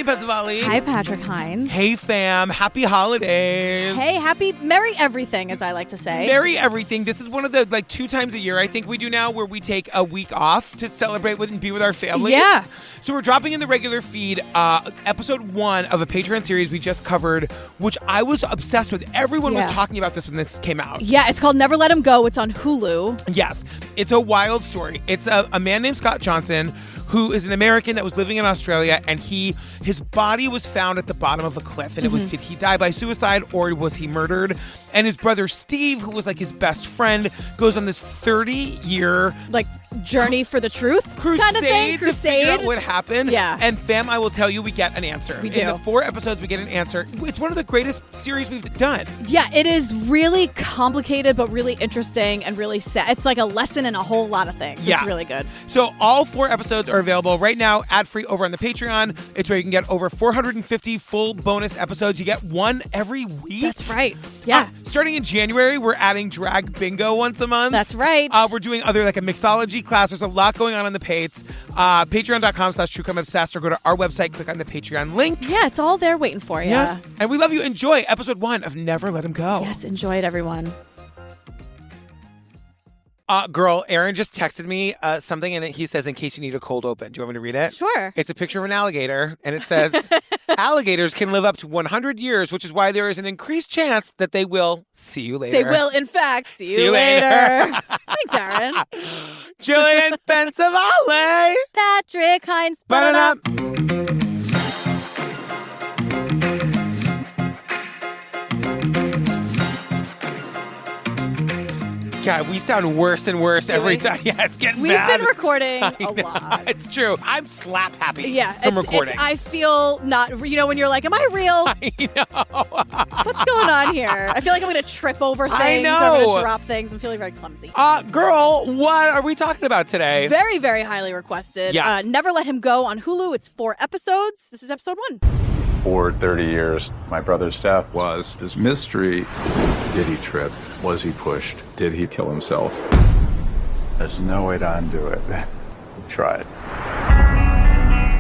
Pensavali. Hi, Patrick Hines. Hey, fam. Happy holidays. Hey, merry everything, as I like to say. Merry everything. This is one of the 2 times a year I think we do now where we take a week off to celebrate with and be with our families. Yeah. So we're dropping in the regular feed episode 1 of a Patreon series we just covered, which I was obsessed with. Everyone was talking about this when this came out. Yeah, it's called Never Let Him Go. It's on Hulu. Yes. It's a wild story. It's a man named Scott Johnson who is an American that was living in Australia, and his body was found at the bottom of a cliff. And it was, did he die by suicide or was he murdered? And his brother Steve, who was like his best friend, goes on this 30-year journey for the truth crusade kind of thing. To figure out what happened. Yeah. And fam, I will tell you, we get an answer. We do. In the 4 episodes, we get an answer. It's one of the greatest series we've done. Yeah, it is really complicated, but really interesting and really sad. It's like a lesson in a whole lot of things. Yeah. It's really good. So all 4 episodes are available right now, ad-free over on the Patreon. It's where you can get over 450 full bonus episodes. You get one every week. That's right. Yeah. Starting in January, we're adding drag bingo once a month. That's right. We're doing other a mixology class. There's a lot going on the Pates. Patreon.com/truecrimeobsessed, or go to our website, click on the Patreon link. Yeah, it's all there waiting for you. Yeah. And we love you. Enjoy episode 1 of Never Let Him Go. Yes, enjoy it, everyone. Girl, Aaron just texted me something, and he says, in case you need a cold open. Do you want me to read it? Sure. It's a picture of an alligator, and it says, alligators can live up to 100 years, which is why there is an increased chance that they will see you later. They will, in fact, see you later. Thanks, Aaron. Jillian Pensavali. Patrick Hines. Ba-da-da. God, we sound worse and worse every time. Yeah, it's getting bad. We've been recording a lot. It's true. I'm slap happy from recording. I feel not, when you're like, am I real? I know. What's going on here? I feel like I'm going to trip over things. I know. I'm going to drop things. I'm feeling very clumsy. Girl, what are we talking about today? Very, very highly requested. Yeah. Never Let Him Go on Hulu. It's 4 episodes. This is episode 1. For 30 years, my brother's death was his mystery. Did he trip? Was he pushed? Did he kill himself? There's no way to undo it. We tried.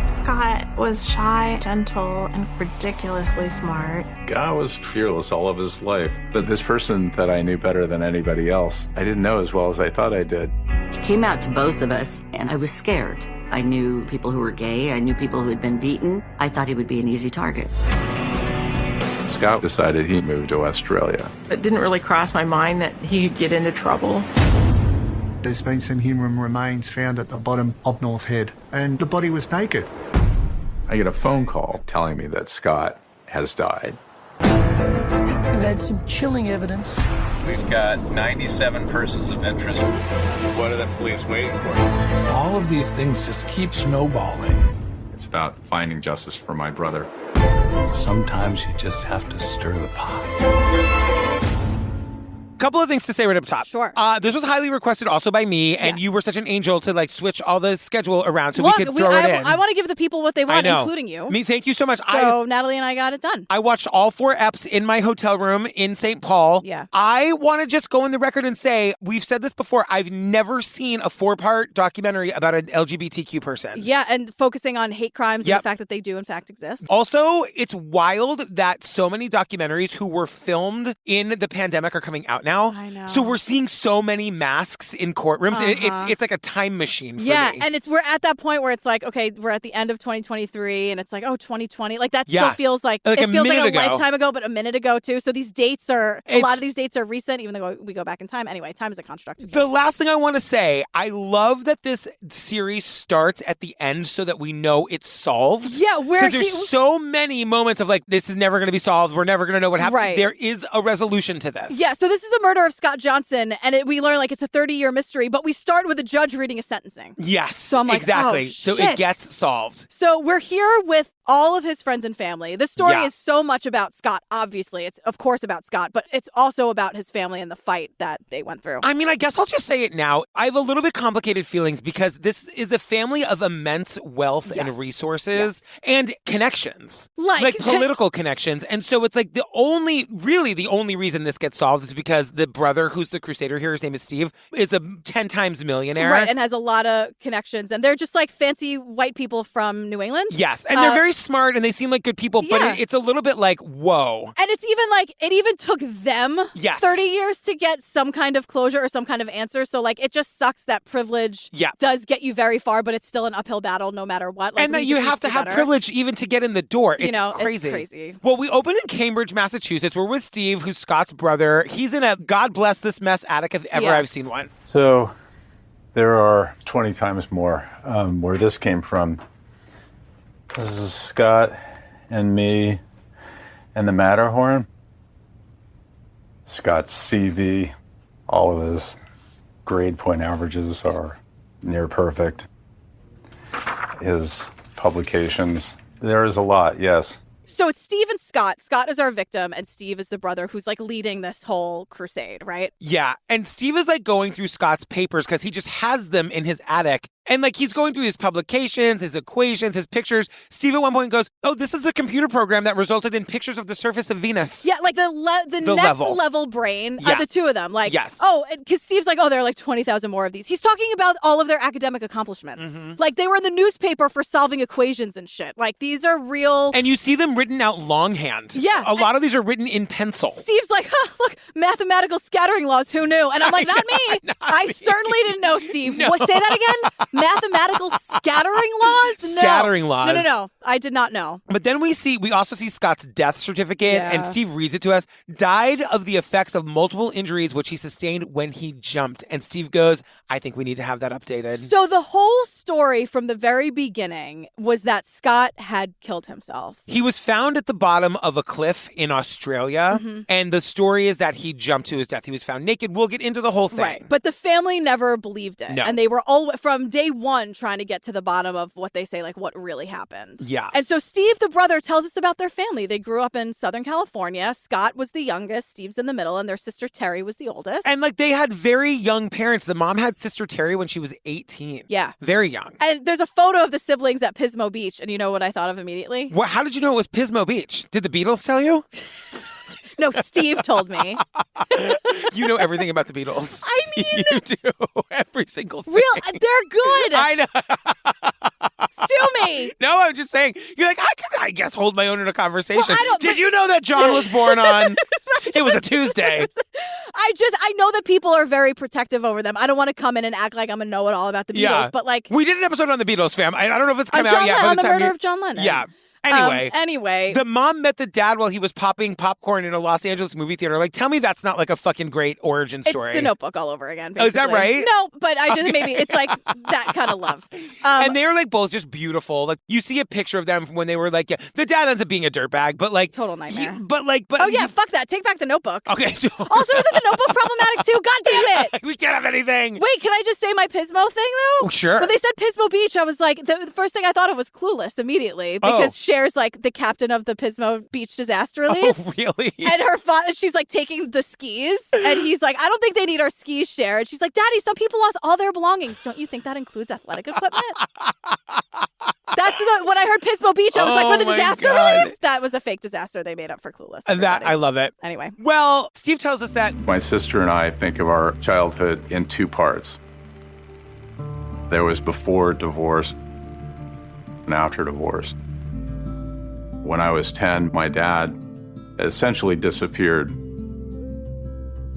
Scott was shy, gentle, and ridiculously smart. Guy was fearless all of his life. But this person that I knew better than anybody else, I didn't know as well as I thought I did. He came out to both of us, and I was scared. I knew people who were gay. I knew people who had been beaten. I thought he would be an easy target. Scott decided he'd move to Australia. It didn't really cross my mind that he could get into trouble. There's been some human remains found at the bottom of North Head, and the body was naked. I get a phone call telling me that Scott has died. We've had some chilling evidence. We've got 97 persons of interest. What are the police waiting for? All of these things just keep snowballing. It's about finding justice for my brother. Sometimes you just have to stir the pot. Couple of things to say right up top. Sure. This was highly requested also by me, and you were such an angel to switch all the schedule around so we could throw it in. I want to give the people what they want, including you. Thank you so much. So Natalie and I got it done. I watched all 4 eps in my hotel room in St. Paul. Yeah. I want to just go on the record and say, we've said this before, I've never seen a 4-part documentary about an LGBTQ person. Yeah, and focusing on hate crimes and the fact that they do in fact exist. Also, it's wild that so many documentaries who were filmed in the pandemic are coming out now. I know. So we're seeing so many masks in courtrooms. It's like a time machine for me. And we're at that point where it's like, okay, we're at the end of 2023, and it's like, oh, 2020. Like that still feels like it feels like a lifetime ago, but a minute ago too. So these dates a lot of these dates are recent, even though we go back in time. Anyway, time is a construct. The last thing I want to say, I love that this series starts at the end so that we know it's solved. Yeah, because there's so many moments of this is never going to be solved. We're never going to know what happened. Right. There is a resolution to this. Yeah, so this is the murder of Scott Johnson, and we learn it's a 30-year mystery, but we start with a judge reading a sentencing. Yes, so I'm like, exactly. Oh, so shit. It gets solved. So we're here with all of his friends and family. This story is so much about Scott, obviously. It's, of course, about Scott, but it's also about his family and the fight that they went through. I mean, I guess I'll just say it now. I have a little bit complicated feelings because this is a family of immense wealth and resources and connections. Like political connections. And so it's the only reason this gets solved is because the brother who's the crusader here, his name is Steve, is a 10 times millionaire. Right, and has a lot of connections. And they're just fancy white people from New England. Yes, and they're very smart and they seem like good people, but it's a little bit like, whoa. And it's even like, it even took them 30 years to get some kind of closure or some kind of answer. So like, it just sucks that privilege does get you very far, but it's still an uphill battle no matter what. Like, and that you have to have privilege even to get in the door. It's crazy. It's crazy. Well, we open in Cambridge, Massachusetts. We're with Steve, who's Scott's brother. He's in a God bless this mess attic if ever I've seen one. So there are 20 times more where this came from. This is Scott and me and the Matterhorn. Scott's CV, all of his grade point averages are near perfect. His publications, there is a lot, yes. So it's Steve and Scott. Scott is our victim, and Steve is the brother who's like leading this whole crusade, right? Yeah, and Steve is like going through Scott's papers because he just has them in his attic. And like he's going through his publications, his equations, his pictures. Steve at one point goes, "Oh, this is the computer program that resulted in pictures of the surface of Venus." Yeah, like the next level brain, the two of them. Like, because Steve's like, "Oh, there are like 20,000 more of these." He's talking about all of their academic accomplishments. Like they were in the newspaper for solving equations and shit. Like these are real. And you see them written out longhand. Yeah. A lot of these are written in pencil. Steve's like, look, mathematical scattering laws, who knew? And I'm like, not me. I certainly didn't know, Steve. No. What, say that again? Mathematical scattering laws? No. Scattering laws. No. I did not know. But then we also see Scott's death certificate, and Steve reads it to us. Died of the effects of multiple injuries which he sustained when he jumped. And Steve goes, I think we need to have that updated. So the whole story from the very beginning was that Scott had killed himself. He was found at the bottom of a cliff in Australia, and the story is that he jumped to his death. He was found naked. We'll get into the whole thing. Right. But the family never believed it. No. And they were all from day one trying to get to the bottom of what they say, like what really happened. Yeah. And so Steve, the brother, tells us about their family. They grew up in Southern California. Scott was the youngest, Steve's in the middle, and their sister Terry was the oldest. And like they had very young parents. The mom had sister Terry when she was 18. Yeah. Very young. And there's a photo of the siblings at Pismo Beach, and you know what I thought of immediately? How did you know it was Pismo Beach? Did the Beatles tell you? No, Steve told me. You know everything about the Beatles. I mean... You do. Every single thing. They're good. I know. Sue me. No, I'm just saying. You're like, I guess, hold my own in a conversation. Well, Did you know that John was born on... It was a Tuesday. I know that people are very protective over them. I don't want to come in and act like I'm a know-it-all about the Beatles, but like... We did an episode on the Beatles, fam. I don't know if it's come out yet. On the murder of John Lennon. Yeah. Anyway, the mom met the dad while he was popping popcorn in a Los Angeles movie theater. Like, tell me that's not like a fucking great origin story. It's The Notebook all over again, basically. Oh, is that right? No, but I just maybe it's like that kind of love. And they were like both just beautiful. Like you see a picture of them from when they were like, the dad ends up being a dirtbag, but like total nightmare. Fuck that. Take back The Notebook. Okay. Also, isn't The Notebook problematic too? God damn it. We can't have anything. Wait, can I just say my Pismo thing though? Oh, sure. When they said Pismo Beach, I was like, the first thing I thought of was Clueless immediately because Cher's like the captain of the Pismo Beach disaster relief. Oh, really? And her father, she's like taking the skis, and he's like, I don't think they need our skis, Cher. And she's like, Daddy, some people lost all their belongings. Don't you think that includes athletic equipment? When I heard Pismo Beach, I was like, for the disaster relief? That was a fake disaster they made up for Clueless. I love it. Anyway. Well, Steve tells us that My sister and I think of our childhood in two parts. There was before divorce and after divorce. When I was 10, my dad essentially disappeared.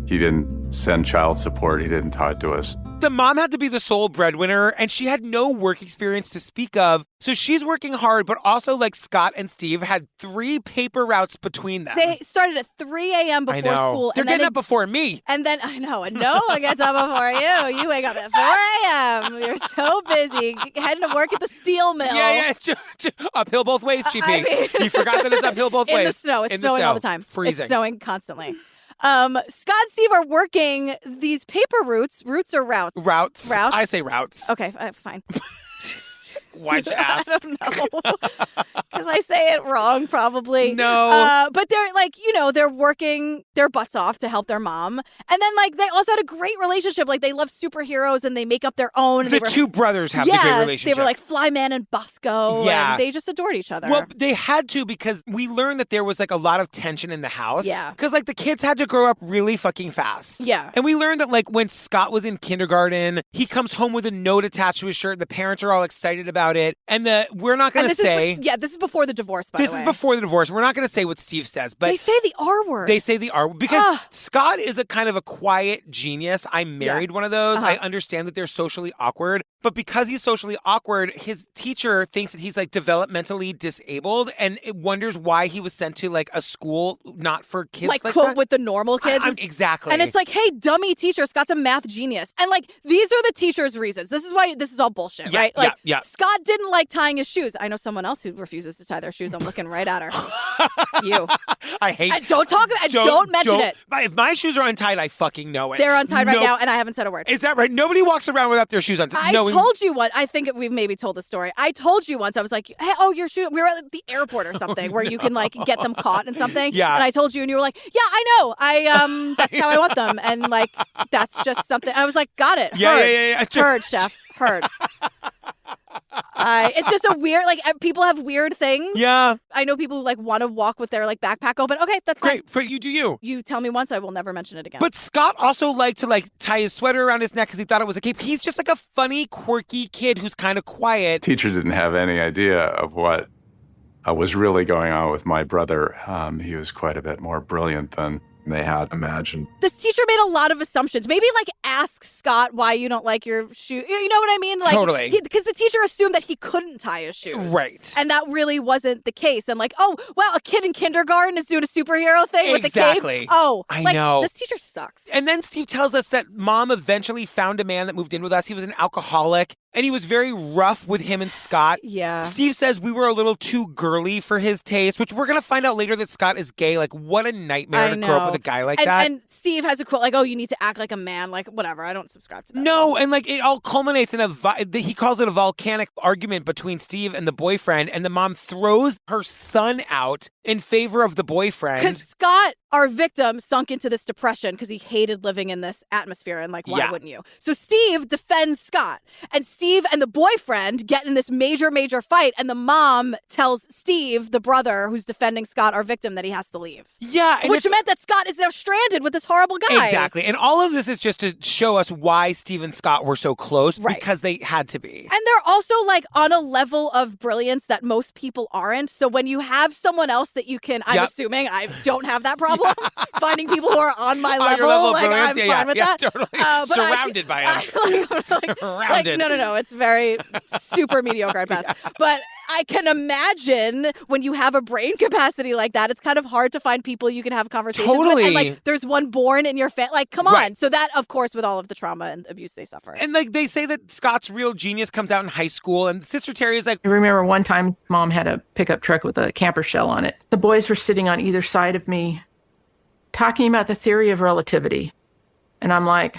He didn't send child support. He didn't talk to us. the mom had to be the sole breadwinner, and she had no work experience to speak of. So she's working hard, but also, like, Scott and Steve had 3 paper routes between them. They started at 3 a.m. before school. They're getting up before me. And then, I know, and no one gets up before you. You wake up at 4 a.m. You're so busy heading to work at the steel mill. Yeah. Uphill both ways, GP. You forgot that it's uphill both ways. In the snow. It's snowing all the time. Freezing. It's snowing constantly. Scott and Steve are working these paper routes. Routes or routes? Routes. Routes? I say routes. Okay, fine. Why'd you ask? I don't know. Because I say it wrong, probably. No. But they're like, they're working their butts off to help their mom. And then, like, they also had a great relationship. Like, they love superheroes and they make up their own. The two brothers have the great relationship. They were like Flyman and Bosco. Yeah. And they just adored each other. Well, they had to, because we learned that there was, like, a lot of tension in the house. Yeah. Because, like, the kids had to grow up really fucking fast. Yeah. And we learned that, like, when Scott was in kindergarten, he comes home with a note attached to his shirt. The parents are all excited about about it. And we're not going to say... this is before the divorce, by the way. This is before the divorce. We're not going to say what Steve says, but... They say the R word. They say the R word. Because Scott is a kind of a quiet genius. I married one of those. I understand that they're socially awkward. But because he's socially awkward, his teacher thinks that he's like developmentally disabled and it wonders why he was sent to like a school not for kids like quote that. With the normal kids. Exactly. And it's like, hey, dummy teacher, Scott's a math genius. And like, these are the teacher's reasons. This is why this is all bullshit, right? Like, Scott didn't like tying his shoes. I know someone else who refuses to tie their shoes. I'm looking right at her. You. I hate don't mention it. If my shoes are untied, I fucking know it. They're untied right now, and I haven't said a word. Is that right? Nobody walks around without their shoes untied. I told you once. I think we've maybe told the story. I told you once. I was like, hey, your shoe. We were at the airport or something where you can like get them caught and something. Yeah. And I told you, and you were like, yeah, I know. That's how I want them. And like, that's just something. I was like, got it. Yeah. Heard, chef. Heard. It's just a weird, like, people have weird things. Yeah. I know people who, like, want to walk with their, like, backpack open. Okay, that's great. But you do you. You tell me once, I will never mention it again. But Scott also liked to, like, tie his sweater around his neck because he thought it was a cape. He's just, like, a funny, quirky kid who's kind of quiet. Teacher didn't have any idea of what was really going on with my brother. He was quite a bit more brilliant than they had imagined. This teacher made a lot of assumptions. Maybe like ask Scott why you don't like your shoe. You know what I mean? Like, totally. Because the teacher assumed that he couldn't tie his shoes. Right. And that really wasn't the case. And like, oh, wow, a kid in kindergarten is doing a superhero thing with the cape. Oh, I know. This teacher sucks. And then Steve tells us that mom eventually found a man that moved in with us. He was an alcoholic. And he was very rough with him and Scott. Yeah. Steve says we were a little too girly for his taste, which we're going to find out later that Scott is gay. Like, what a nightmare to grow up with a guy like that. And Steve has a quote like, oh, you need to act like a man. Like, whatever. I don't subscribe to that. No, and like it all culminates in he calls it a volcanic argument between Steve and the boyfriend. And the mom throws her son out in favor of the boyfriend. Because Scott, our victim, sunk into this depression because he hated living in this atmosphere. And like, why wouldn't you? So Steve defends Scott. And Steve and the boyfriend get in this major fight, and the mom tells Steve, the brother who's defending Scott, our victim, that he has to leave. Yeah. Which meant that Scott is now stranded with this horrible guy. Exactly. And all of this is just to show us why Steve and Scott were so close, because they had to be. And they're also like on a level of brilliance that most people aren't. So when you have someone else that you can, I'm assuming I don't have that problem, finding people who are on my level, like I'm fine with that. Totally. Surrounded by him. Surrounded. No. It's very super mediocre at best. But I can imagine when you have a brain capacity like that, it's kind of hard to find people you can have conversations with. And like, there's one born in your family. Like, come on. Right. So that, of course, with all of the trauma and abuse they suffer. And like they say that Scott's real genius comes out in high school, and Sister Terry is like, I remember one time Mom had a pickup truck with a camper shell on it. The boys were sitting on either side of me talking about the theory of relativity. And I'm like,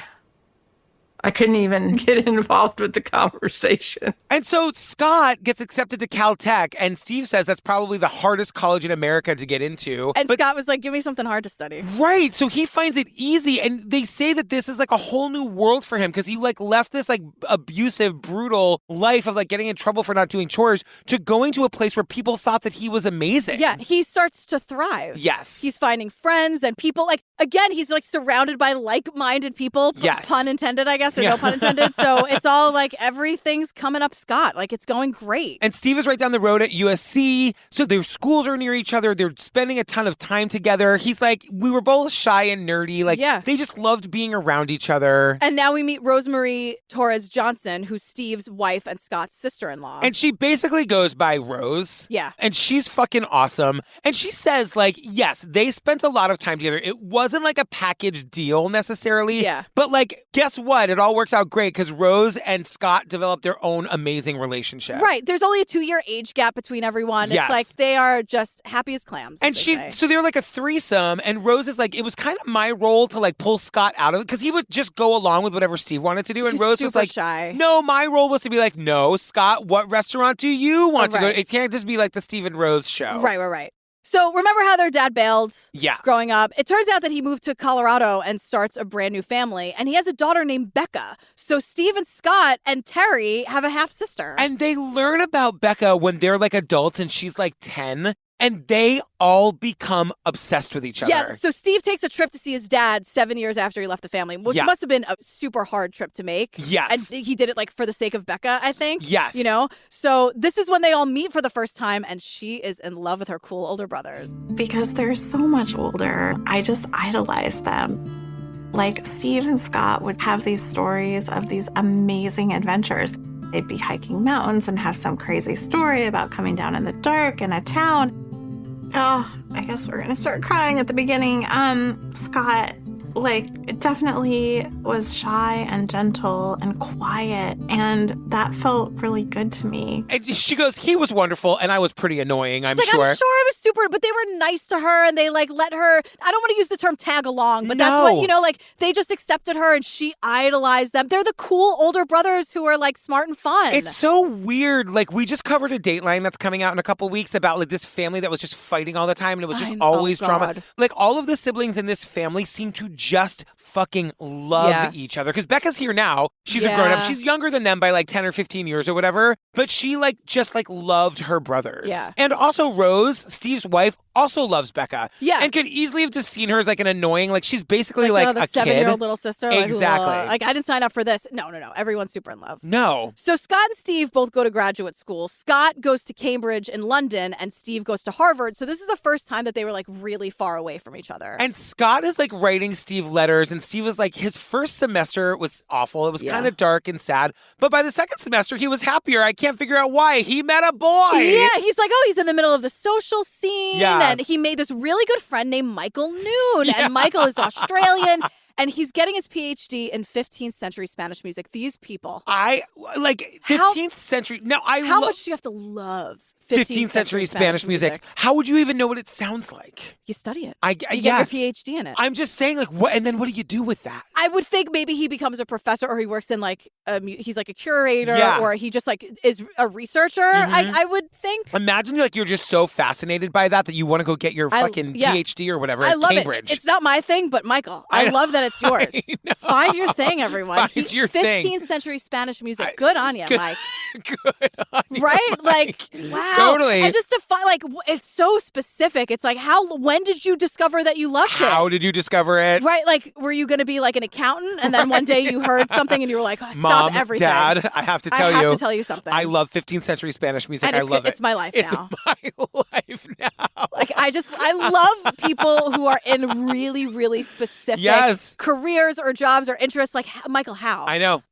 I couldn't even get involved with the conversation. And so Scott gets accepted to Caltech, and Steve says that's probably the hardest college in America to get into. And Scott was like, give me something hard to study. Right. So he finds it easy, and they say that this is like a whole new world for him because he like left this like abusive, brutal life of like getting in trouble for not doing chores to going to a place where people thought that he was amazing. Yeah, he starts to thrive. Yes. He's finding friends and people. Like, again, he's like surrounded by like-minded people. Yes. Pun intended, I guess. Or no pun intended. So it's all like everything's coming up Scott. Like it's going great. And Steve is right down the road at USC. So their schools are near each other. They're spending a ton of time together. He's like, we were both shy and nerdy. Like they just loved being around each other. And now we meet Rosemary Torres Johnson, who's Steve's wife and Scott's sister-in-law. And she basically goes by Rose. Yeah. And she's fucking awesome. And she says like, yes, they spent a lot of time together. It wasn't like a package deal necessarily. Yeah. But like, guess what? It all works out great because Rose and Scott developed their own amazing relationship. Right. There's only a 2-year age gap between everyone. Yes. It's like they are just happy as clams. And so they're like a threesome. And Rose is like, it was kind of my role to like pull Scott out of it because he would just go along with whatever Steve wanted to do. And Rose was like, shy. No, my role was to be like, no, Scott, what restaurant do you want to go to? It can't just be like the Steve and Rose show. Right. So remember how their dad bailed growing up? It turns out that he moved to Colorado and starts a brand new family. And he has a daughter named Becca. So Steve and Scott and Terry have a half-sister. And they learn about Becca when they're like adults and she's like 10. And they all become obsessed with each other. Yeah, so Steve takes a trip to see his dad 7 years after he left the family, which must have been a super hard trip to make. Yes. And he did it like for the sake of Becca, I think. Yes. You know? So this is when they all meet for the first time, and she is in love with her cool older brothers. Because they're so much older, I just idolize them. Like, Steve and Scott would have these stories of these amazing adventures. They'd be hiking mountains and have some crazy story about coming down in the dark in a town. Oh, I guess we're gonna start crying at the beginning. Scott, definitely was shy and gentle and quiet, and that felt really good to me. And she goes, he was wonderful, and I was pretty annoying, I'm sure. I'm sure I was super, but they were nice to her, and they, let her, I don't want to use the term tag along, but that's what, they just accepted her, and she idolized them. They're the cool older brothers who are, smart and fun. It's so weird. We just covered a Dateline that's coming out in a couple weeks about, this family that was just fighting all the time, and it was just always drama. All of the siblings in this family seem to just fucking love each other. Because Becca's here now. She's a grown-up. She's younger than them by 10 or 15 years or whatever. But she just loved her brothers. Yeah. And also Rose, Steve's wife, also loves Becca. Yeah. And could easily have just seen her as an annoying, she's basically a kid. 7-year-old little sister. Exactly. I didn't sign up for this. No. Everyone's super in love. No. So Scott and Steve both go to graduate school. Scott goes to Cambridge in London, and Steve goes to Harvard. So this is the first time that they were really far away from each other. And Scott is writing Steve letters, and Steve was his first semester was awful. It was kind of dark and sad. But by the second semester, he was happier. I can't figure out why. He met a boy. Yeah, he's he's in the middle of the social scene. Yeah. And he made this really good friend named Michael Noon. Yeah. And Michael is Australian. And he's getting his PhD in 15th century Spanish music. These people. 15th century. Now, how much do you have to love 15th century Spanish music? How would you even know what it sounds like? You study it. You get your PhD in it. I'm just saying, what? And then what do you do with that? I would think maybe he becomes a professor, or he works in he's a curator, or he just is a researcher. Mm-hmm. I would think. Imagine you're just so fascinated by that you want to go get your fucking PhD or whatever at Cambridge. It's not my thing, but Michael, I love that it's yours. Find your thing, everyone. Find your 15th century Spanish music. Good on you, Mike. Good on you, right? Mike. Wow. Totally. And just to find, it's so specific. It's when did you discover that you loved it? How did you discover it? Right. Were you going to be an accountant, and then one day you heard something and you were like, stop Mom, everything. Dad, I have to tell you. I have to tell you something. I love 15th century Spanish music. And I love it. It's my life now. It's my life now. I love people who are in really, really specific careers or jobs or interests. Michael, how? I know.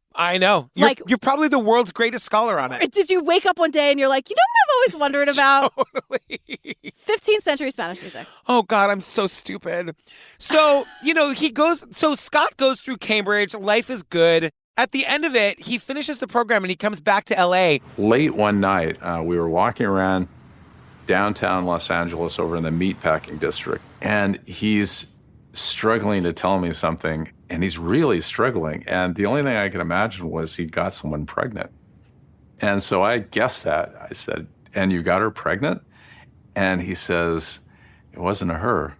You're probably the world's greatest scholar on it. Did you wake up one day and you're like, you know what I've always wondered about? Totally. 15th century Spanish music. Oh, God, I'm so stupid. So, Scott goes through Cambridge. Life is good. At the end of it, he finishes the program and he comes back to L.A. Late one night, we were walking around downtown Los Angeles over in the meatpacking district, and he's struggling to tell me something, and he's really struggling. And the only thing I could imagine was he got someone pregnant. And so I guessed that. I said, and you got her pregnant? And he says, it wasn't a her.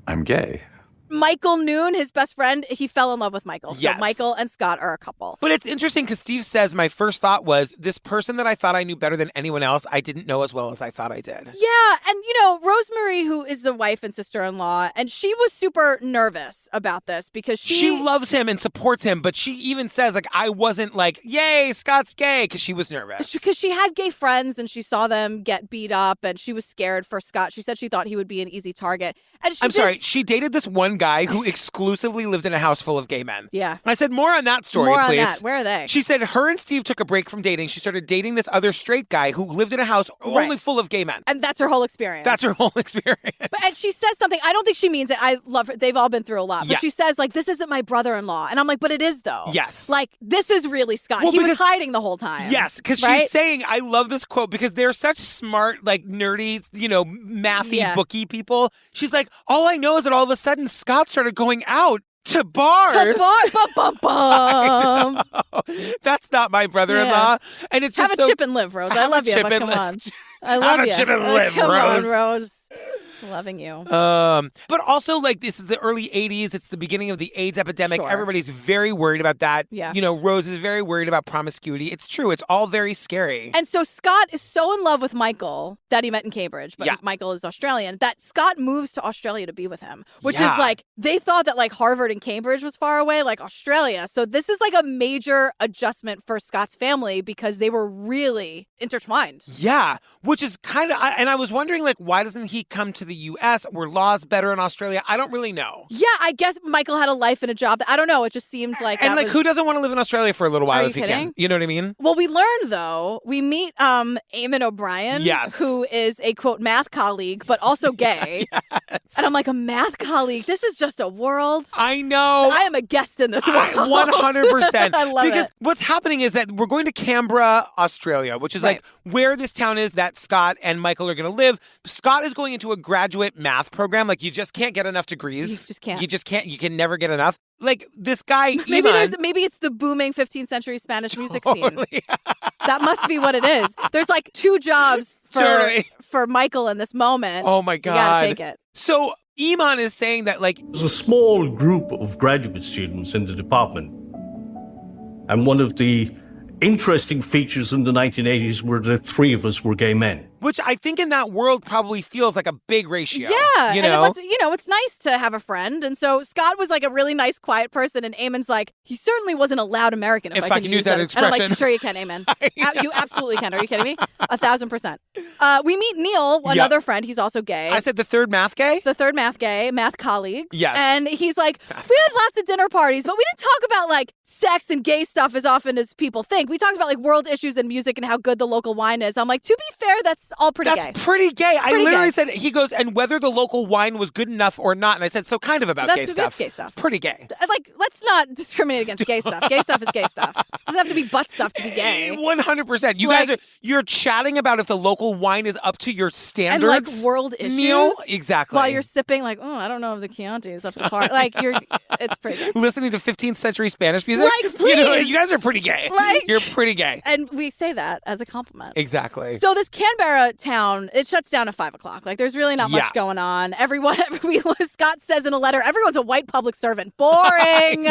I'm gay. Michael Noon, his best friend, he fell in love with Michael. Yes. So Michael and Scott are a couple. But it's interesting because Steve says, my first thought was, this person that I thought I knew better than anyone else, I didn't know as well as I thought I did. Yeah. And, Rosemary, who is the wife and sister-in-law, and she was super nervous about this because she loves him and supports him, but she even says, I wasn't yay, Scott's gay, because she was nervous. Because she had gay friends and she saw them get beat up and she was scared for Scott. She said she thought he would be an easy target. And sorry, she dated this one guy who exclusively lived in a house full of gay men. Yeah. I said, more on that story, more please. On that. Where are they? She said her and Steve took a break from dating. She started dating this other straight guy who lived in a house only full of gay men. And that's her whole experience. That's her whole experience. And she says something, I don't think she means it. I love her. They've all been through a lot. But she says, this isn't my brother-in-law. And I'm like, but it is, though. Yes. This is really Scott. He was hiding the whole time. Yes, because she's saying, I love this quote because they're such smart, nerdy, mathy, booky people. She's like, all I know is that all of a sudden Scott started going out to bars. That's not my brother-in-law. Yeah. And it's just have a chip and live, Rose. I love you, but come on. I love you. Have a chip and live, Rose. Come on, Rose. Loving you. But also, like, this is the early 80s. It's the beginning of the AIDS epidemic. Sure. Everybody's very worried about that. Yeah. You know, Rose is very worried about promiscuity. It's true. It's all very scary. And so Scott is so in love with Michael that he met in Cambridge, but Michael is Australian, that Scott moves to Australia to be with him, which is like, they thought that like Harvard and Cambridge was far away, like Australia. So this is like a major adjustment for Scott's family because they were really intertwined. Yeah, which is kind of, and I was wondering, like, why doesn't he come to the U.S.? Were laws better in Australia? I don't really know. Yeah, I guess Michael had a life and a job. I don't know. It just seemed like and like, who doesn't want to live in Australia for a little while if he kidding? can? You know what I mean? Well, we learned though. We meet Eamon O'Brien, who is a quote math colleague, but also gay. Yes. And I'm like, a math colleague. This is just a world. I know. I am a guest in this world. 100%. I love because it. What's happening is that we're going to Canberra, Australia, which is like where this town is that Scott and Michael are going to live. Scott is going into a graduate math program. Like, you just can't get enough degrees. You just can't. You just can't. You can never get enough. Like, this guy, maybe Iman, maybe it's the booming 15th century Spanish music scene. That must be what it is. There's like 2 jobs for Michael in this moment. Oh my God. You gotta take it. So Iman is saying that, like, there's a small group of graduate students in the department. And one of the interesting features in the 1980s were the 3 of us were gay men. Which I think in that world probably feels like a big ratio. Yeah. You and know? It's nice to have a friend. And so Scott was like a really nice, quiet person. And Eamon's like, he certainly wasn't a loud American. If I can use that expression. And I'm like, sure you can, Eamon. You absolutely can. Are you kidding me? 1,000%. We meet Neil, another friend. He's also gay. I said the third math gay? The third math colleague. Yes. And he's like, we had lots of dinner parties, but we didn't talk about like sex and gay stuff as often as people think. We talked about like world issues and music and how good the local wine is. I'm like, to be fair, that's all pretty gay. Pretty gay. I literally said, he goes, and whether the local wine was good enough or not. And I said, so kind of about gay stuff. That's gay stuff. Pretty gay. Like, let's not discriminate against gay stuff. Gay stuff is gay stuff. It doesn't have to be butt stuff to be gay. 100%. You guys you're chatting about if the local wine is up to your standards. And like world issues. Neil? Exactly. While you're sipping like, oh, I don't know if the Chianti is up to par. Like, it's pretty gay. Listening to 15th century Spanish music? Like, please. You guys are pretty gay. You're pretty gay. And we say that as a compliment. Exactly. So this Canberra town, it shuts down at 5 o'clock. Like, there's really not much going on. Scott says in a letter, everyone's a white public servant. Boring.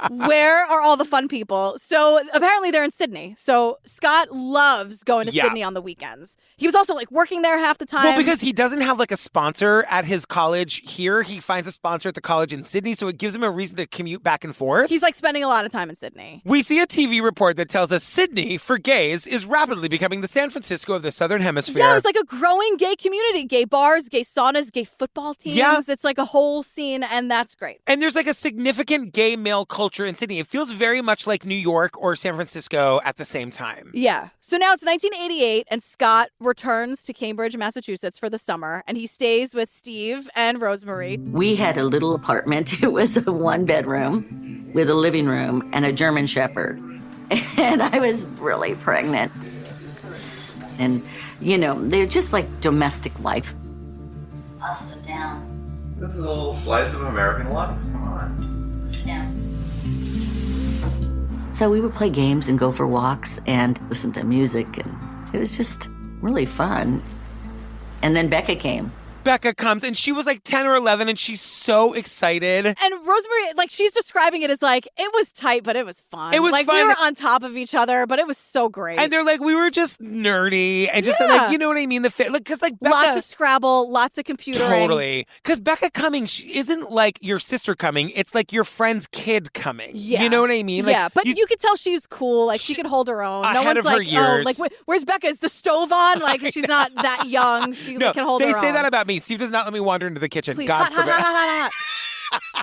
Where are all the fun people? So apparently they're in Sydney. So Scott loves going to Sydney on the weekends. He was also like working there half the time. Well, because he doesn't have like a sponsor at his college here. He finds a sponsor at the college in Sydney. So it gives him a reason to commute back and forth. He's like spending a lot of time in Sydney. We see a TV report that tells us Sydney, for gays, is rapidly becoming the San Francisco of the Southern Hemisphere. Yeah, it's like a growing gay community. Gay bars, gay saunas, gay football teams. Yeah. It's like a whole scene, and that's great. And there's like a significant gay male culture in Sydney. It feels very much like New York or San Francisco at the same time. Yeah. So now it's 1988, and Scott returns to Cambridge, Massachusetts for the summer, and he stays with Steve and Rosemary. We had a little apartment. It was a 1-bedroom with a living room and a German Shepherd. And I was really pregnant. And, they're just like domestic life. Pasta down. This is a little slice of American life. Come on. Sit down. So we would play games and go for walks and listen to music, and it was just really fun. And then Becca came. Becca comes, and she was like 10 or 11, and she's so excited. And Rosemary, like, she's describing it as like, it was tight, but it was fun. It was like, fun. We were on top of each other, but it was so great. And they're like, we were just nerdy, and just like, you know what I mean? Because like Becca, lots of Scrabble, lots of computering. Totally. Because Becca coming isn't like your sister coming. It's like your friend's kid coming. Yeah. You know what I mean? Like, yeah, but you could tell she was cool. Like, she could hold her own. Ahead no one's of like, her years. oh, like, where's Becca? Is the stove on? Like, she's not that young. She can hold her own. They say that about me. Steve does not let me wander into the kitchen. Please. God hot, forbid. hot.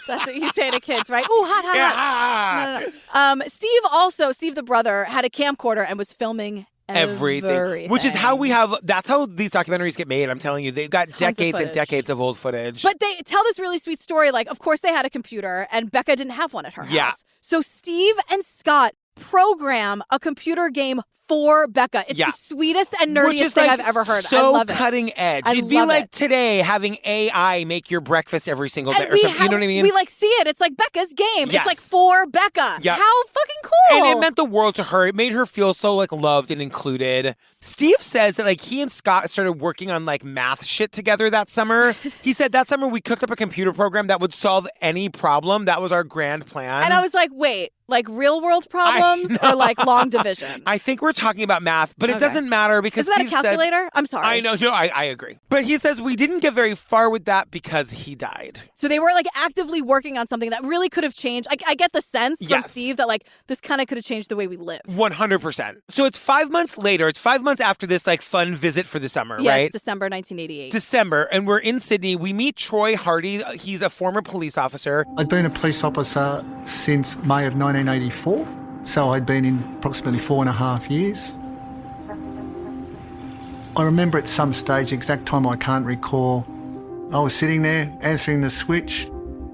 That's what you say to kids, right? Ooh, hot, hot, Yeah. hot. No. Steve the brother, had a camcorder and was filming everything. Which is how that's how these documentaries get made. I'm telling you, they've got decades and decades of old footage. But they tell this really sweet story. Like, of course they had a computer and Becca didn't have one at her house. So Steve and Scott program a computer game for Becca. It's the sweetest and nerdiest thing I've ever heard. I love it. So cutting edge. It'd be like today having AI make your breakfast every single day or something. You know what I mean? We see it. It's like Becca's game. Yes. It's like for Becca. Yep. How fucking cool. And it meant the world to her. It made her feel so like loved and included. Steve says that like he and Scott started working on like math shit together that summer. He said that summer we cooked up a computer program that would solve any problem. That was our grand plan. And I was like, wait, like real world problems or like long division? I think we're talking about math, but it doesn't matter because Is that Steve a calculator? I'm sorry. I know. No, I agree. But he says we didn't get very far with that because he died. So they were like actively working on something that really could have changed. I get the sense from Steve that like this kind of could have changed the way we live. 100%. So it's 5 months later. It's 5 months after this like fun visit for the summer, right? Yeah, it's December 1988. December. And we're in Sydney. We meet Troy Hardy. He's a former police officer. I'd been a police officer since May of 1984. So I'd been in approximately 4.5 years. I remember at some stage, exact time I can't recall, I was sitting there answering the switch,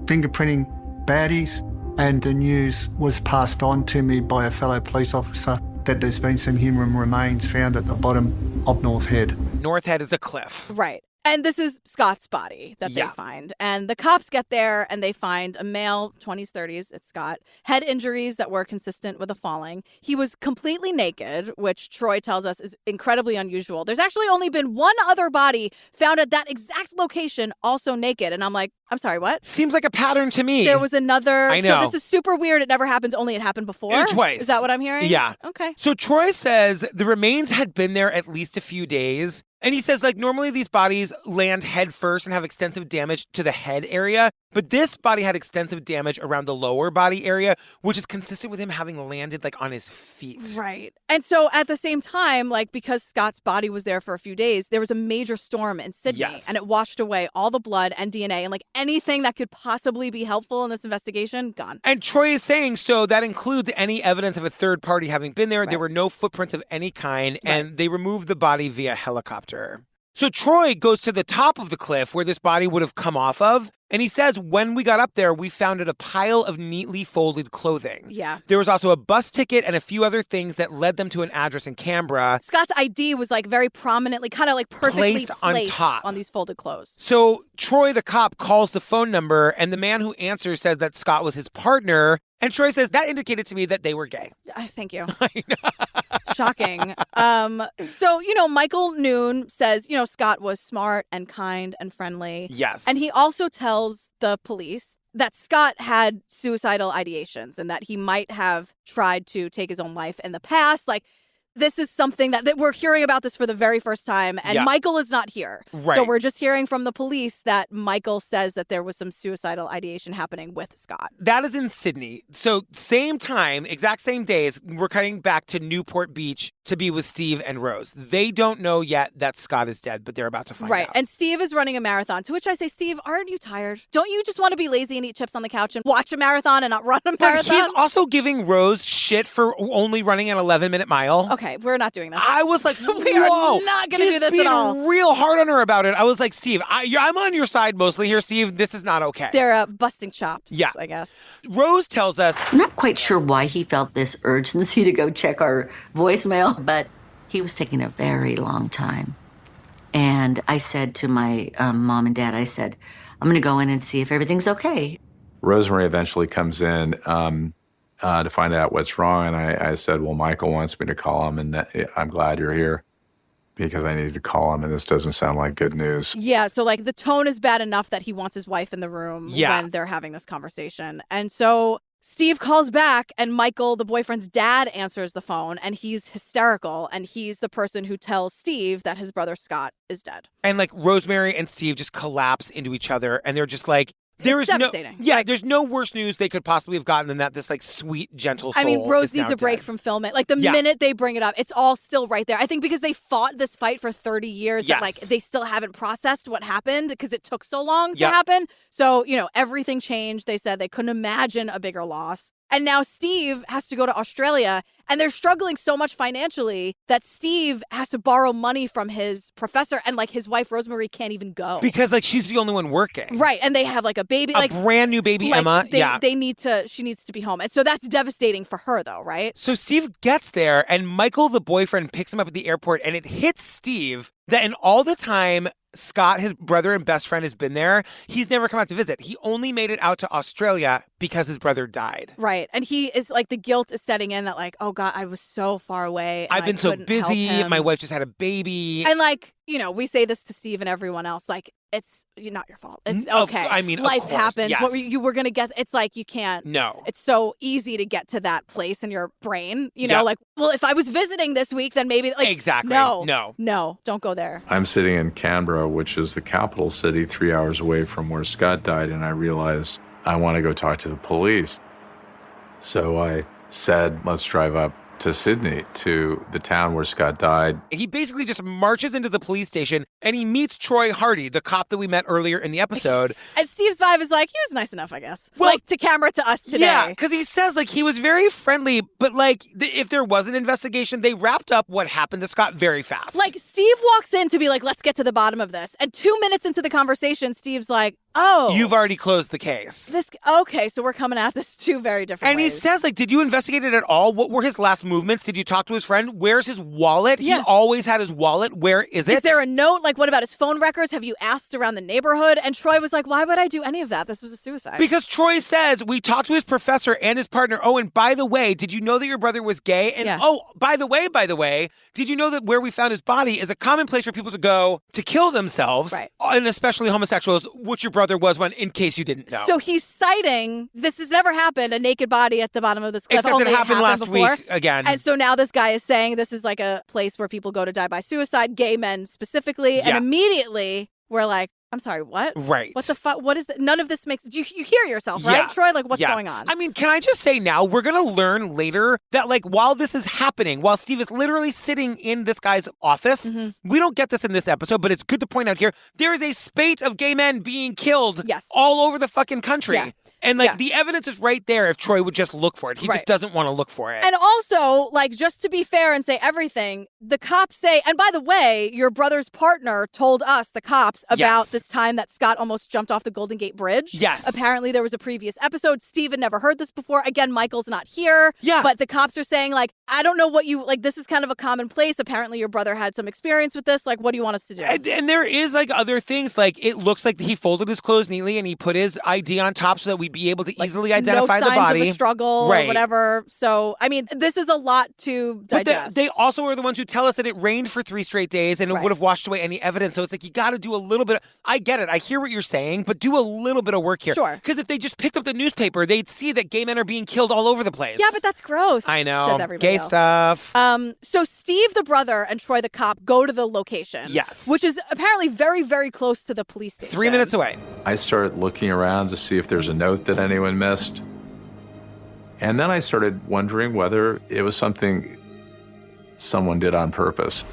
fingerprinting baddies, and the news was passed on to me by a fellow police officer that there's been some human remains found at the bottom of North Head. North Head is a cliff. Right. And this is Scott's body that they find. And the cops get there and they find a male, 20s, 30s, it's Scott, head injuries that were consistent with a falling. He was completely naked, which Troy tells us is incredibly unusual. There's actually only been one other body found at that exact location, also naked. And I'm like, I'm sorry, what? Seems like a pattern to me. There was another. I know. So this is super weird. It never happens, only it happened before? Twice. Is that what I'm hearing? Yeah. Okay. So Troy says the remains had been there at least a few days. And he says, like, normally these bodies land head first and have extensive damage to the head area. But this body had extensive damage around the lower body area, which is consistent with him having landed, like, on his feet. Right. And so at the same time, like, because Scott's body was there for a few days, there was a major storm in Sydney. Yes. And it washed away all the blood and DNA and, like, anything that could possibly be helpful in this investigation, gone. And Troy is saying, so that includes any evidence of a third party having been there. Right. There were no footprints of any kind, and they removed the body via helicopter. So Troy goes to the top of the cliff where this body would have come off of. And he says, when we got up there, we found a pile of neatly folded clothing. Yeah. There was also a bus ticket and a few other things that led them to an address in Canberra. Scott's ID was like very prominently, kind of like perfectly placed on top on these folded clothes. So Troy, the cop, calls the phone number, and the man who answers said that Scott was his partner. And Troy says that indicated to me that they were gay. Thank you. I know. Shocking. So, Michael Noon says, Scott was smart and kind and friendly. Yes. And he also tells the police that Scott had suicidal ideations and that he might have tried to take his own life in the past. Like, this is something that we're hearing about this for the very first time, and Michael is not here. Right. So we're just hearing from the police that Michael says that there was some suicidal ideation happening with Scott. That is in Sydney. So same time, exact same days, we're cutting back to Newport Beach to be with Steve and Rose. They don't know yet that Scott is dead, but they're about to find out. Right. And Steve is running a marathon, to which I say, Steve, aren't you tired? Don't you just want to be lazy and eat chips on the couch and watch a marathon and not run a marathon? But he's also giving Rose shit for only running an 11-minute mile. Okay, we're not doing this. I was like, we are not going to do this at all. He's being real hard on her about it. I was like, Steve, I'm on your side mostly here, Steve. This is not okay. They're busting chops, I guess. Rose tells us, I'm not quite sure why he felt this urgency to go check our voicemail, but he was taking a very long time. And I said to my mom and dad, I said, I'm going to go in and see if everything's okay. Rosemary eventually comes in to find out what's wrong. And I said, well, Michael wants me to call him, and I'm glad you're here because I needed to call him, and this doesn't sound like good news. Yeah, so like the tone is bad enough that he wants his wife in the room when they're having this conversation. And so Steve calls back, and Michael, the boyfriend's dad, answers the phone, and he's hysterical, and he's the person who tells Steve that his brother Scott is dead. And like Rosemary and Steve just collapse into each other, and they're just like, It's devastating. There's no worse news they could possibly have gotten than that. This like sweet, gentle soul. I mean, Rose needs a break dead. from filming. Like the minute they bring it up, it's all still right there. I think because they fought this fight for 30 years, that like they still haven't processed what happened because it took so long to happen. So, everything changed. They said they couldn't imagine a bigger loss. And now Steve has to go to Australia, and they're struggling so much financially that Steve has to borrow money from his professor, and like his wife Rosemary can't even go. Because like she's the only one working. Right. And they have like a baby. A brand new baby, like, Emma. She needs to be home. And so that's devastating for her though, right? So Steve gets there and Michael, the boyfriend, picks him up at the airport, and it hits Steve that in all the time Scott, his brother and best friend, has been there, he's never come out to visit. He only made it out to Australia because his brother died. Right. And he is like, the guilt is setting in that like, oh God, I was so far away. I've been so busy. My wife just had a baby. And like, you know, we say this to Steve and everyone else, like, it's not your fault. It's okay. I mean, life of course, happens. yes. What you were going to get, it's like, you can't. No. It's so easy to get to that place in your brain, you know, like, well, if I was visiting this week, then maybe like. Exactly. No, don't go there. I'm sitting in Canberra, which is the capital city 3 hours away from where Scott died, and I realized I want to go talk to the police. So I said, let's drive up to Sydney, to the town where Scott died. He basically just marches into the police station and he meets Troy Hardy, the cop that we met earlier in the episode. And Steve's vibe is like, he was nice enough, I guess. Well, like to camera to us today. Yeah, because he says like he was very friendly, but like if there was an investigation, they wrapped up what happened to Scott very fast. Like Steve walks in to be like, let's get to the bottom of this. And 2 minutes into the conversation, Steve's like, oh. You've already closed the case. Okay, so we're coming at this two very different ways. And he says, like, did you investigate it at all? What were his last movements? Did you talk to his friend? Where's his wallet? Yeah. He always had his wallet. Where is it? Is there a note? Like, what about his phone records? Have you asked around the neighborhood? And Troy was like, why would I do any of that? This was a suicide. Because Troy says, we talked to his professor and his partner. Oh, and by the way, did you know that your brother was gay? And oh, by the way, did you know that where we found his body is a common place for people to go to kill themselves? Right. And especially homosexuals, which your brother was one, in case you didn't know. So he's citing, this has never happened, a naked body at the bottom of this cliff. Except it happened last before. Week again. And so now this guy is saying this is like a place where people go to die by suicide, gay men specifically. And immediately we're like, I'm sorry, what? Right. What the fuck? What is that? None of this makes... You hear yourself, right, Troy? Like, what's going on? I mean, can I just say now, we're going to learn later that, like, while this is happening, while Steve is literally sitting in this guy's office, we don't get this in this episode, but it's good to point out here, there is a spate of gay men being killed all over the fucking country. Yeah. And, like, the evidence is right there if Troy would just look for it. He just doesn't want to look for it. And also, like, just to be fair and say everything, the cops say, and by the way, your brother's partner told us, the cops, about this time that Scott almost jumped off the Golden Gate Bridge. Yes. Apparently there was a previous episode. Steven never heard this before. Again, Michael's not here. Yeah. But the cops are saying, like, I don't know what you, like, this is kind of a common place. Apparently your brother had some experience with this. Like, what do you want us to do? And there is, like, other things. Like, it looks like he folded his clothes neatly and he put his ID on top so that we'd be able to easily identify the body. No signs of a struggle or whatever. So, I mean, this is a lot to digest. But they also are the ones who tell us that it rained for 3 straight days and it would have washed away any evidence. So it's like, you got to do a little bit. I get it. I hear what you're saying, but do a little bit of work here. Sure. Because if they just picked up the newspaper, they'd see that gay men are being killed all over the place. Yeah, but that's gross. I know. Says everybody gay else. stuff. So Steve, the brother, and Troy, the cop, go to the location. Yes. Which is apparently very, very close to the police station. 3 minutes away. I started looking around to see if there's a note that anyone missed. And then I started wondering whether it was something someone did on purpose.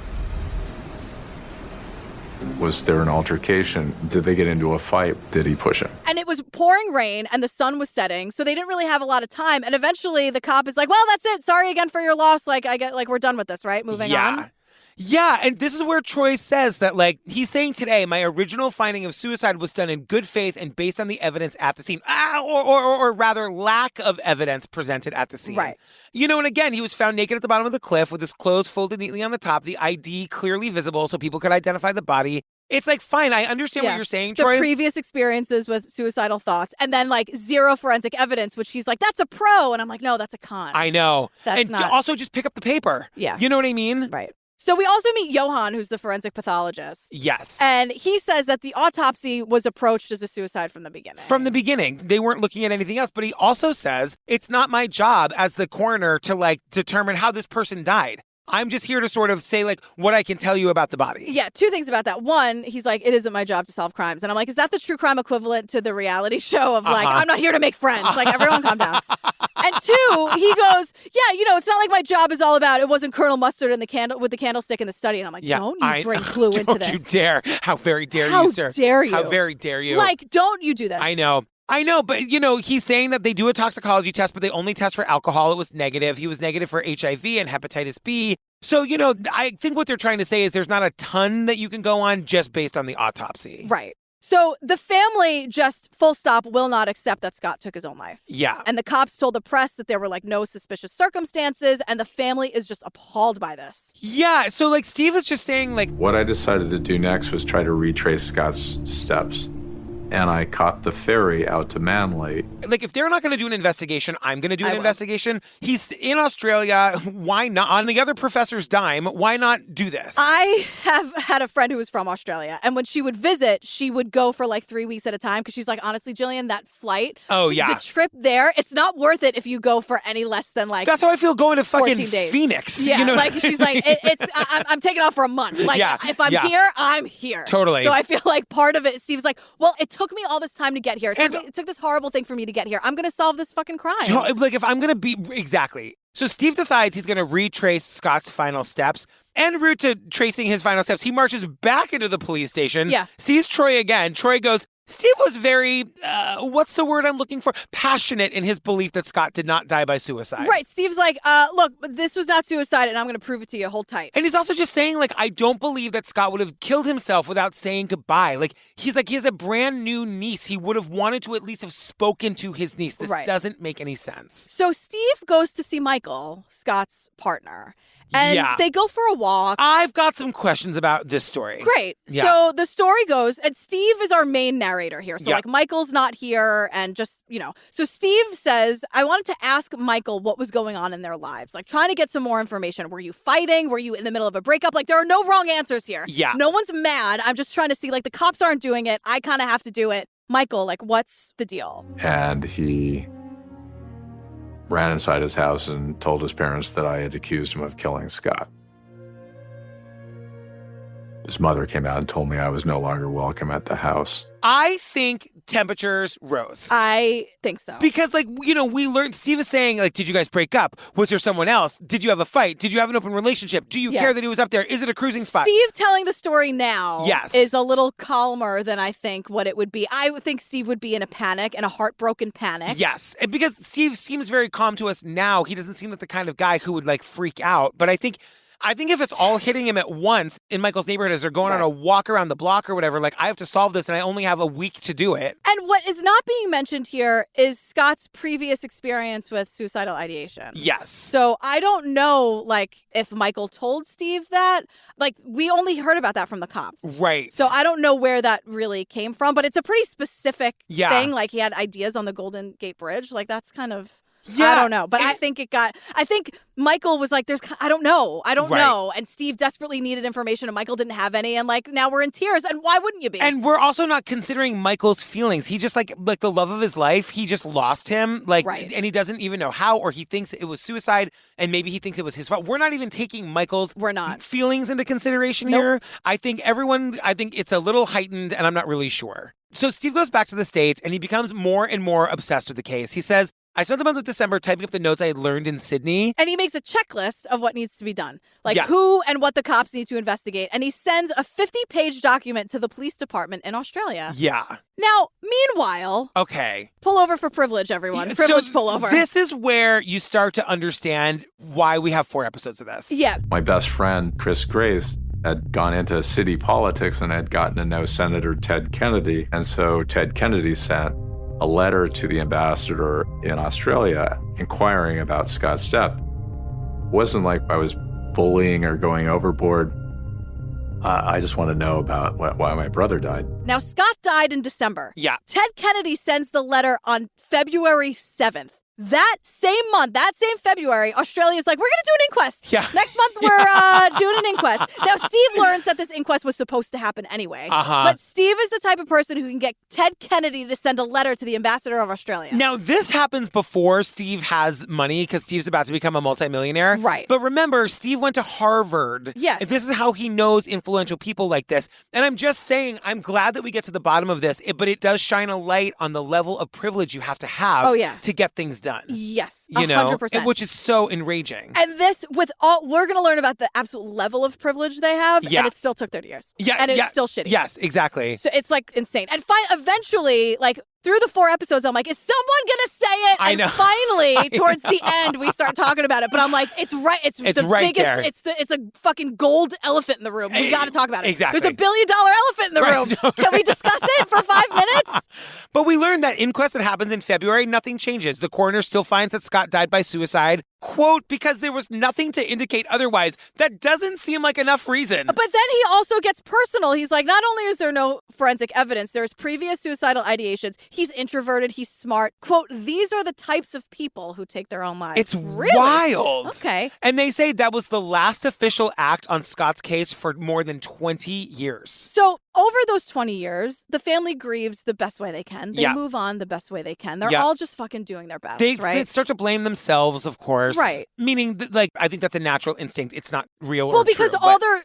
Was there an altercation? Did they get into a fight? Did he push him? And it was pouring rain and the sun was setting, so they didn't really have a lot of time. And eventually the cop is like, well, that's it. Sorry again for your loss. Like, I get, like, we're done with this, right? Moving on. Yeah, and this is where Troy says that, like, he's saying today, my original finding of suicide was done in good faith and based on the evidence at the scene. Or rather, lack of evidence presented at the scene. Right. You know, and again, he was found naked at the bottom of the cliff with his clothes folded neatly on the top, the ID clearly visible so people could identify the body. It's like, fine, I understand what you're saying, Troy. The previous experiences with suicidal thoughts and then, like, zero forensic evidence, which he's like, that's a pro. And I'm like, no, that's a con. I know. That's and also just pick up the paper. Yeah. You know what I mean? Right. So we also meet Johan, who's the forensic pathologist. Yes. And he says that the autopsy was approached as a suicide from the beginning. From the beginning. They weren't looking at anything else. But he also says, it's not my job as the coroner to, like, determine how this person died. I'm just here to sort of say, like, what I can tell you about the body. Yeah, 2 things about that. One, he's like, it isn't my job to solve crimes. And I'm like, is that the true crime equivalent to the reality show of, like, I'm not here to make friends. Like, everyone calm down. And 2, he goes, yeah, you know, it's not like my job is all about, it wasn't Colonel Mustard and the candle with the candlestick in the study. And I'm like, don't you bring clue into this. Don't you dare. How very dare you, sir. How dare you. How very dare you. Like, don't you do this. I know. I know, but, he's saying that they do a toxicology test, but they only test for alcohol. It was negative. He was negative for HIV and hepatitis B. So, I think what they're trying to say is there's not a ton that you can go on just based on the autopsy. Right. So the family just full stop will not accept that Scott took his own life. Yeah. And the cops told the press that there were no suspicious circumstances, and the family is just appalled by this. Yeah. So Steve is just saying what I decided to do next was try to retrace Scott's steps. And I caught the ferry out to Manly. If they're not going to do an investigation, I'm going to do an investigation. He's in Australia. Why not? On the other professor's dime, why not do this? I have had a friend who was from Australia. And when she would visit, she would go for 3 weeks at a time. Because she's like, honestly, Jillian, that flight, the trip there, it's not worth it if you go for any less than That's how I feel going to fucking 14 days. Phoenix. Yeah, she's like, I'm taking off for a month. If I'm here, I'm here. Totally. So I feel like part of it, Steve's like, well, it took me all this time to get here. It took this horrible thing for me to get here. I'm going to solve this fucking crime. If I'm going to be... Exactly. So Steve decides he's going to retrace Scott's final steps. En route to tracing his final steps, he marches back into the police station, sees Troy again. Troy goes, Steve was very, what's the word I'm looking for? Passionate in his belief that Scott did not die by suicide. Right. Steve's like, look, this was not suicide, and I'm going to prove it to you. Hold tight. And he's also just saying, I don't believe that Scott would have killed himself without saying goodbye. He has a brand new niece. He would have wanted to at least have spoken to his niece. This doesn't make any sense. So Steve goes to see Michael, Scott's partner. And they go for a walk. I've got some questions about this story. Great. Yeah. So the story goes, and Steve is our main narrator here. So Michael's not here and just, So Steve says, I wanted to ask Michael what was going on in their lives. Trying to get some more information. Were you fighting? Were you in the middle of a breakup? There are no wrong answers here. Yeah. No one's mad. I'm just trying to see, the cops aren't doing it. I kind of have to do it. Michael, what's the deal? And he ran inside his house and told his parents that I had accused him of killing Scott. His mother came out and told me I was no longer welcome at the house. I think temperatures rose. I think so. Because, we learned, Steve is saying, did you guys break up? Was there someone else? Did you have a fight? Did you have an open relationship? Do you care that he was up there? Is it a cruising spot? Steve telling the story now yes. is a little calmer than I think what it would be. I would think Steve would be in a panic, in a heartbroken panic. Yes. And because Steve seems very calm to us now, he doesn't seem like the kind of guy who would, freak out. But I think if it's all hitting him at once in Michael's neighborhood as they're going on a walk around the block or whatever, I have to solve this and I only have a week to do it. And what is not being mentioned here is Scott's previous experience with suicidal ideation. Yes. So I don't know, if Michael told Steve that. We only heard about that from the cops. Right. So I don't know where that really came from, but it's a pretty specific thing. He had ideas on the Golden Gate Bridge. That's kind of... Yeah, I don't know, but I think Michael was I don't know. And Steve desperately needed information and Michael didn't have any. And now we're in tears. And why wouldn't you be? And we're also not considering Michael's feelings. He just the love of his life. He just lost him. And he doesn't even know how, or he thinks it was suicide and maybe he thinks it was his fault. We're not even taking Michael's feelings into consideration here. I think it's a little heightened and I'm not really sure. So Steve goes back to the States and he becomes more and more obsessed with the case. He says, I spent the month of December typing up the notes I had learned in Sydney. And he makes a checklist of what needs to be done. Who and what the cops need to investigate. And he sends a 50-page document to the police department in Australia. Yeah. Now, meanwhile... Okay. Pull over for privilege, everyone. Privilege pull over. This is where you start to understand why we have 4 episodes of this. Yeah. My best friend, Chris Grace, had gone into city politics and had gotten to know Senator Ted Kennedy. And so Ted Kennedy sent a letter to the ambassador in Australia inquiring about Scott's death. It wasn't like I was bullying or going overboard. I just want to know about why my brother died. Now, Scott died in December. Yeah. Ted Kennedy sends the letter on February 7th. That same month, that same February, Australia's like, we're going to do an inquest. Yeah. Next month, we're doing an inquest. Now, Steve learns that this inquest was supposed to happen anyway. But Steve is the type of person who can get Ted Kennedy to send a letter to the ambassador of Australia. Now, this happens before Steve has money because Steve's about to become a multimillionaire. Right. But remember, Steve went to Harvard. Yes. This is how he knows influential people like this. And I'm just saying, I'm glad that we get to the bottom of this, but it does shine a light on the level of privilege you have to have to get things done. Yes, 100%. Which is so enraging. And this, we're going to learn about the absolute level of privilege they have, and it still took 30 years. Yeah, and it's still shitty. Yes, exactly. So it's insane. And eventually, through the 4 episodes, I'm like, is someone gonna say it? I know. Finally, towards the end, we start talking about it. But I'm like, it's right. It's the right biggest. there. It's a fucking gold elephant in the room. We got to talk about it. Exactly. There's $1 billion elephant in the room. Can we discuss it for 5 minutes? But we learned that inquest that happens in February, nothing changes. The coroner still finds that Scott died by suicide. Quote, because there was nothing to indicate otherwise. That doesn't seem like enough reason. But then he also gets personal. He's like, not only is there no forensic evidence, there's previous suicidal ideations. He's introverted. He's smart. Quote, these are the types of people who take their own lives. It's really wild. Okay. And they say that was the last official act on Scott's case for more than 20 years. So over those 20 years, the family grieves the best way they can. They Yeah. move on the best way they can. They're Yeah. all just fucking doing their best, They right? start to blame themselves, of course. Right. Meaning, like, I think that's a natural instinct. It's not real Well, or because true.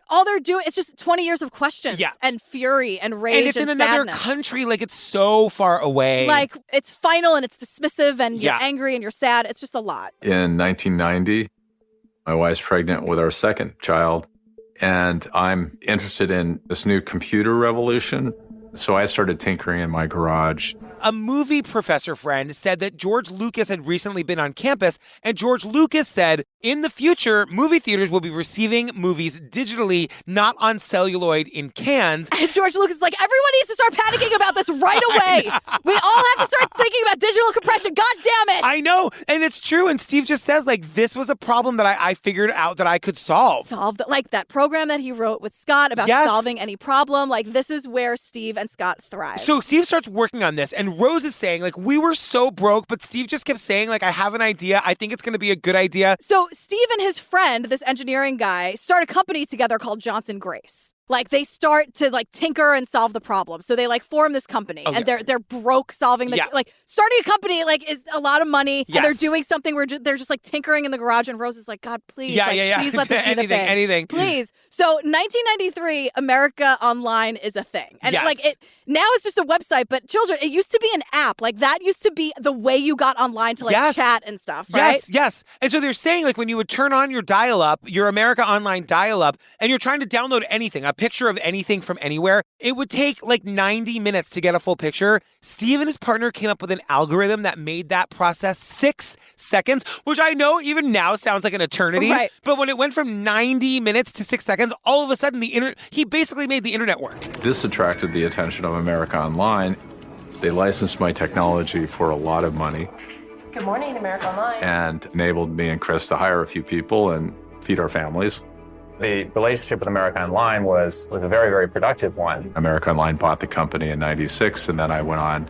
all they're doing is just 20 years of questions Yeah. and fury and rage and it's in another sadness. country. Like, it's so far away. Like, it's final and it's dismissive and you're Yeah. angry and you're sad. It's just a lot. In 1990, my wife's pregnant with our second child, and I'm interested in this new computer revolution. So I started tinkering in my garage. A movie professor friend said that George Lucas had recently been on campus, and George Lucas said, in the future, movie theaters will be receiving movies digitally, not on celluloid in cans. And George Lucas is like, everyone needs to start panicking about this right away. We all have to start thinking about digital compression. God damn it. I know, and it's true. And Steve just says, like, this was a problem that I figured out that I could solve. Like that program that he wrote with Scott about Yes. solving any problem. Like, this is where Steve and Scott thrive. So Steve starts working on this, and Rose is saying, like, we were so broke, but Steve just kept saying, like, I have an idea. I think it's going to be a good idea. So Steve and his friend, this engineering guy, start a company together called Johnson Grace. Like, they start to, like, tinker and solve the problem. So they, like, form this company. Oh, and yes. they're broke solving the... Yeah. Like, starting a company, like, is a lot of money. Yes. And they're doing something where they're just, like, tinkering in the garage. And Rose is like, God, please. Yeah, like, yeah. Please let this be the thing. anything. Please. So 1993, America Online is a thing. And, Yes. like, now it's just a website. But children, it used to be an app. Like, that used to be the way you got online to, like, Yes. chat and stuff, right? Yes. And so they're saying, like, when you would turn on your dial-up, your America Online dial-up, and you're trying to download anything, a picture of anything from anywhere, it would take like 90 minutes to get a full picture. Steve and his partner came up with an algorithm that made that process 6 seconds, which I know even now sounds like an eternity. Right. But when it went from 90 minutes to 6 seconds, all of a sudden he basically made the internet work. This attracted the attention of America Online. They licensed my technology for a lot of money Good morning, America Online. and enabled me and Chris to hire a few people and feed our families. The relationship with America Online was a very, very productive one. America Online bought the company in 96, and then I went on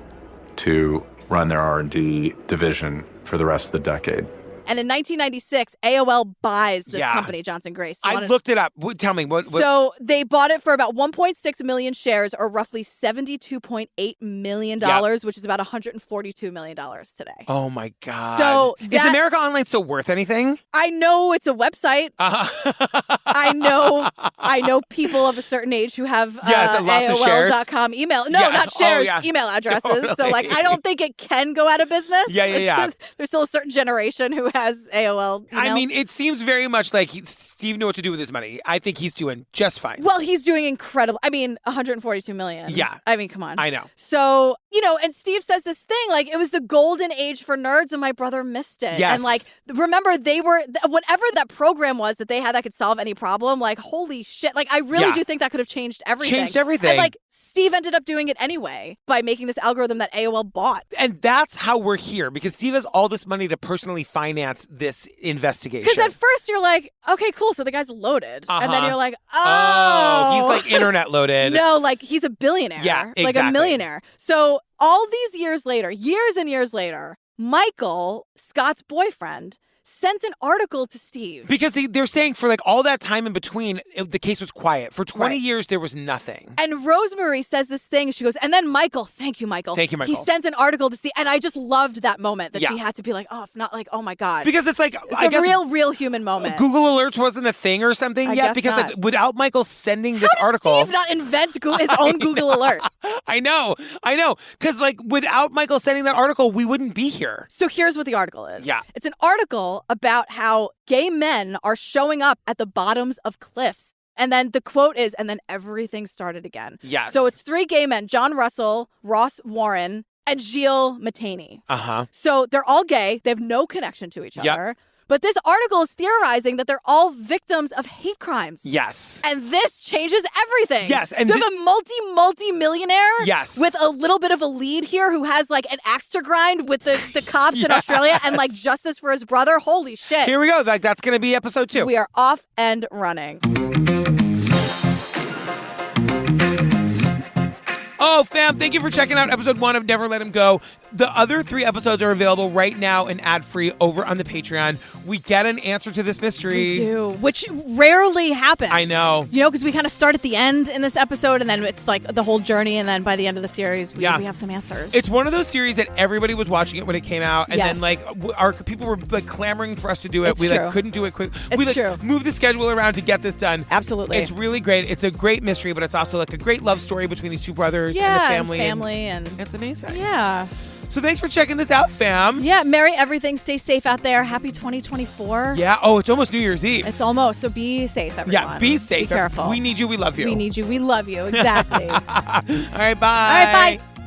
to run their R&D division for the rest of the decade. And in 1996, AOL buys this Yeah. company, Johnson Grace. I looked it up. Tell me. What? So they bought it for about 1.6 million shares, or roughly $72.8 million, which is about $142 million today. Oh, my God. So is America Online still worth anything? I know it's a website. I know people of a certain age who have lots of shares. AOL.com email. No, Yeah. not shares, Oh, yeah. email addresses. Totally. So, like, I don't think it can go out of business. Yeah. There's still a certain generation who has AOL emails. I mean, it seems very much like Steve knew what to do with his money. I think he's doing just fine. Well, he's doing incredible. I mean, 142 million. Yeah. I mean, come on. I know. So, and Steve says this thing, like, it was the golden age for nerds and my brother missed it. Yes. And, like, remember, they were, whatever that program was that they had that could solve any problem, like, holy shit. Like, I really do think that could have changed everything. And, like, Steve ended up doing it anyway by making this algorithm that AOL bought. And that's how we're here, because Steve has all this money to personally finance this investigation. Because at first you're like, okay, cool, so the guy's loaded. And then you're like, he's like internet loaded. No, like he's a billionaire. Yeah, Like a exactly. millionaire. So all these years later, years and years later, Michael, Scott's boyfriend, sends an article to Steve. Because they're saying for like all that time in between, the case was quiet. For 20 Right. years, there was nothing. And Rosemary says this thing. She goes, and then Michael, thank you, Michael. Thank you, Michael. He sends an article to Steve. And I just loved that moment that Yeah. she had to be like, oh, if not like, oh my God. Because it's like, It's I a guess real human moment. Google Alerts wasn't a thing or something I yet. guess Because not. like without Michael sending this article. Steve not invent his own Google Alert. I know. Because like without Michael sending that article, we wouldn't be here. So here's what the article is. Yeah. It's an article about how gay men are showing up at the bottoms of cliffs. And then the quote is, and then everything started again. Yes. So it's 3 gay men, John Russell, Ross Warren, and Gilles Mataney. Uh-huh. So they're all gay. They have no connection to each other. But this article is theorizing that they're all victims of hate crimes. Yes. And this changes everything. Yes. And so you have a multi-millionaire yes. with a little bit of a lead here who has like an axe to grind with the cops in Australia and like justice for his brother. Holy shit. Here we go. Like that's going to be episode 2. We are off and running. Oh, fam, thank you for checking out episode 1 of Never Let Him Go. The other 3 episodes are available right now and ad-free over on the Patreon. We get an answer to this mystery. We do, which rarely happens. I know. You know, because we kind of start at the end in this episode, and then it's like the whole journey, and then by the end of the series, we have some answers. It's one of those series that everybody was watching it when it came out, and then like our people were like clamoring for us to do it. It's we true. like couldn't do it quick. It's we true. moved the schedule around to get this done. Absolutely. It's really great. It's a great mystery, but it's also like a great love story between these 2 brothers and the family. And it's amazing. Yeah. So thanks for checking this out, fam. Yeah, merry everything. Stay safe out there. Happy 2024. Yeah. Oh, it's almost New Year's Eve. It's almost. So be safe, everyone. Yeah, be safe. Be careful. We need you. We love you. We need you. We love you. Exactly. All right, bye. All right, bye.